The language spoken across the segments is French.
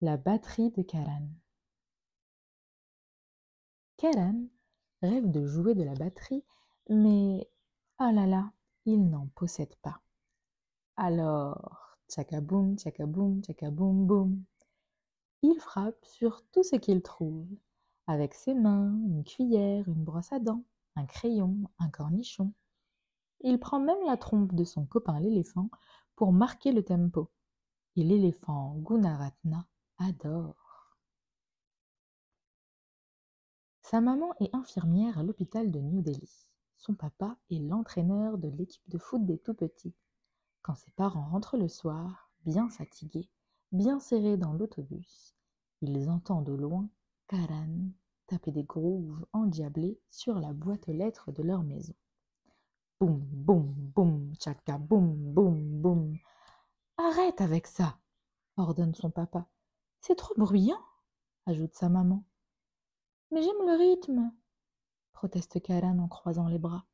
La batterie de Karan. Karan rêve de jouer de la batterie, mais oh là là, il n'en possède pas. Alors, tchakaboum, tchakaboum, tchakaboum, boum. Il frappe sur tout ce qu'il trouve, avec ses mains, une cuillère, une brosse à dents, un crayon, un cornichon. Il prend même la trompe de son copain l'éléphant pour marquer le tempo. Et l'éléphant Gunaratna adore. Sa maman est infirmière à l'hôpital de New Delhi. Son papa est l'entraîneur de l'équipe de foot des tout-petits. Quand ses parents rentrent le soir, bien fatigués, bien serrés dans l'autobus, ils entendent au loin Karan taper des grooves endiablés sur la boîte aux lettres de leur maison. Boum, boum, boum, tchaka, boum, boum, boum. Arrête avec ça, ordonne son papa. C'est trop bruyant, ajoute sa maman. Mais j'aime le rythme, proteste Karan en croisant les bras.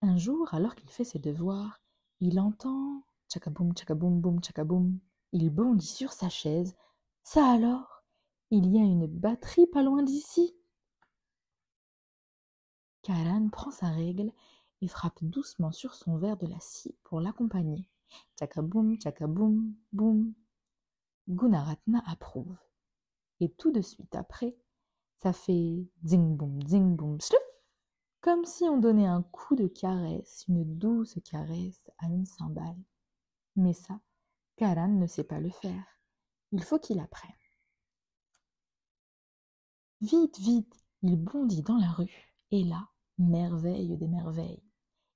Un jour, alors qu'il fait ses devoirs, il entend tchakaboum, tchakaboum, boum, tchakaboum. Il bondit sur sa chaise. Ça alors, il y a une batterie pas loin d'ici. Karan prend sa règle et frappe doucement sur son verre de la scie pour l'accompagner. Tchakaboum, tchakaboum, boum. Gunaratna approuve. Et tout de suite après, ça fait zing boum, slouf, comme si on donnait un coup de caresse, une douce caresse à une cymbale. Mais ça, Karan ne sait pas le faire. Il faut qu'il apprenne. Vite, vite, il bondit dans la rue. Et là, merveille des merveilles,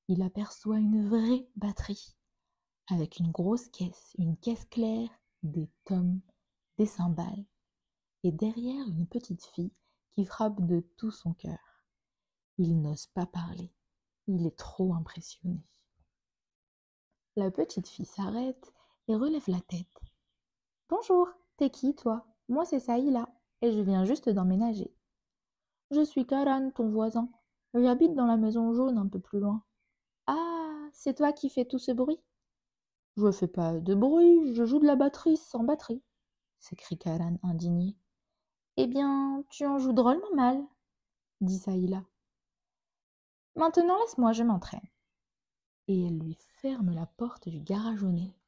il aperçoit une vraie batterie, avec une grosse caisse, une caisse claire, des tomes, des cymbales, et derrière une petite fille qui frappe de tout son cœur. Il n'ose pas parler, il est trop impressionné. La petite fille s'arrête et relève la tête. « Bonjour, t'es qui toi ? Moi c'est Saïla, et je viens juste d'emménager. »« Je suis Karan, ton voisin. J'habite dans la maison jaune un peu plus loin. »« Ah, c'est toi qui fais tout ce bruit ? » ?»« Je fais pas de bruit, je joue de la batterie sans batterie, » s'écrie Karan indigné. « Eh bien, tu en joues drôlement mal, » dit Saïla. « Maintenant laisse-moi, je m'entraîne. » Et elle lui ferme la porte du garage au nez.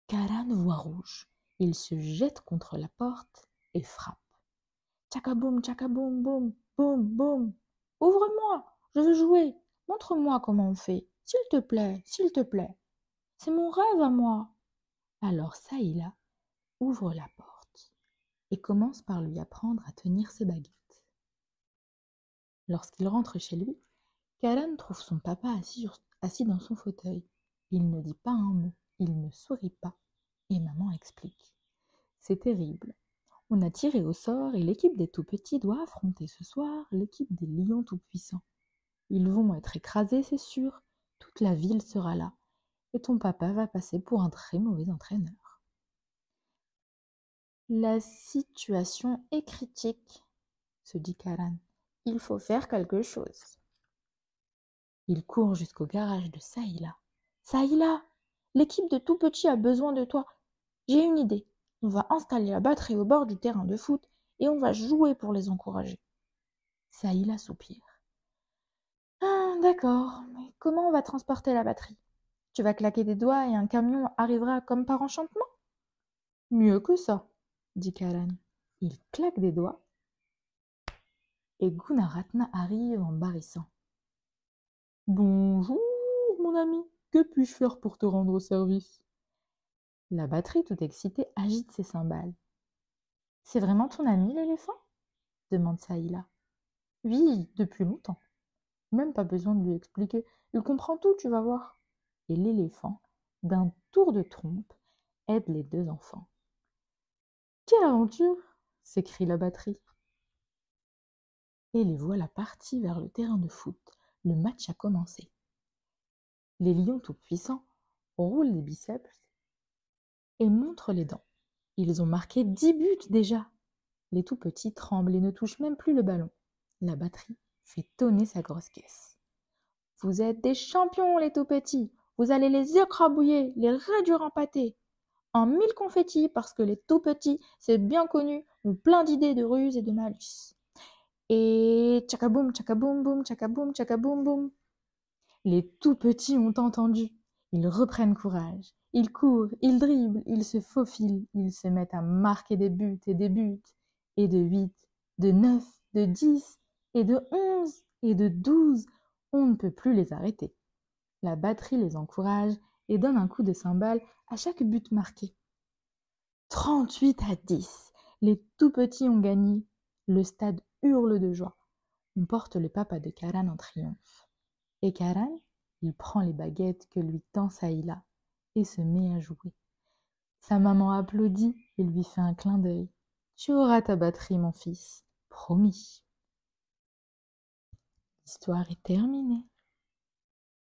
Karan voit rouge. Il se jette contre la porte et frappe. Tchakaboum, tchakaboum, boum, boum, boum. Ouvre-moi, je veux jouer. Montre-moi comment on fait. S'il te plaît, s'il te plaît. C'est mon rêve à moi. Alors Saïla ouvre la porte et commence par lui apprendre à tenir ses baguettes. Lorsqu'il rentre chez lui, Karan trouve son papa assis dans son fauteuil. Il ne dit pas un mot, il ne sourit pas. Et maman explique. C'est terrible. On a tiré au sort et l'équipe des tout-petits doit affronter ce soir l'équipe des lions tout-puissants. Ils vont être écrasés, c'est sûr. Toute la ville sera là. Et ton papa va passer pour un très mauvais entraîneur. La situation est critique, se dit Karan. Il faut faire quelque chose. Il court jusqu'au garage de Saïla. Saïla, l'équipe de tout-petits a besoin de toi. J'ai une idée. On va installer la batterie au bord du terrain de foot et on va jouer pour les encourager. Saïla soupire. Ah, d'accord, mais comment on va transporter la batterie ? Tu vas claquer des doigts et un camion arrivera comme par enchantement ? Mieux que ça, dit Karan. Il claque des doigts et Gunaratna arrive en barrissant. Bonjour, mon ami, que puis-je faire pour te rendre service ? La batterie, toute excitée, agite ses cymbales. C'est vraiment ton ami, l'éléphant ? Demande Saïla. Oui, depuis longtemps. Même pas besoin de lui expliquer. Il comprend tout, tu vas voir. Et l'éléphant, d'un tour de trompe, aide les deux enfants. Quelle aventure ! S'écrie la batterie. Et les voilà partis vers le terrain de foot. Le match a commencé. Les lions tout-puissants roulent les biceps et montrent les dents. Ils ont marqué 10 buts déjà. Les tout-petits tremblent et ne touchent même plus le ballon. La batterie fait tonner sa grosse caisse. Vous êtes des champions, les tout-petits. Vous allez les écrabouiller, les réduire en pâté. en 1000 confettis parce que les tout petits, c'est bien connu, ont plein d'idées de ruses et de malus. Et tchakaboum, tchakaboum, boum, tchakaboum, tchakaboum, boum. Les tout petits ont entendu. Ils reprennent courage. Ils courent, ils dribblent, ils se faufilent, ils se mettent à marquer des buts et des buts. Et de 8, de 9, de 10, et de 11, et de 12, on ne peut plus les arrêter. La batterie les encourage et donne un coup de cymbale à chaque but marqué. 38-10, les tout petits ont gagné. Le stade hurle de joie. On porte le papa de Karan en triomphe. Et Karan, il prend les baguettes que lui tend Saïla et se met à jouer. Sa maman applaudit et lui fait un clin d'œil. Tu auras ta batterie, mon fils, promis. L'histoire est terminée.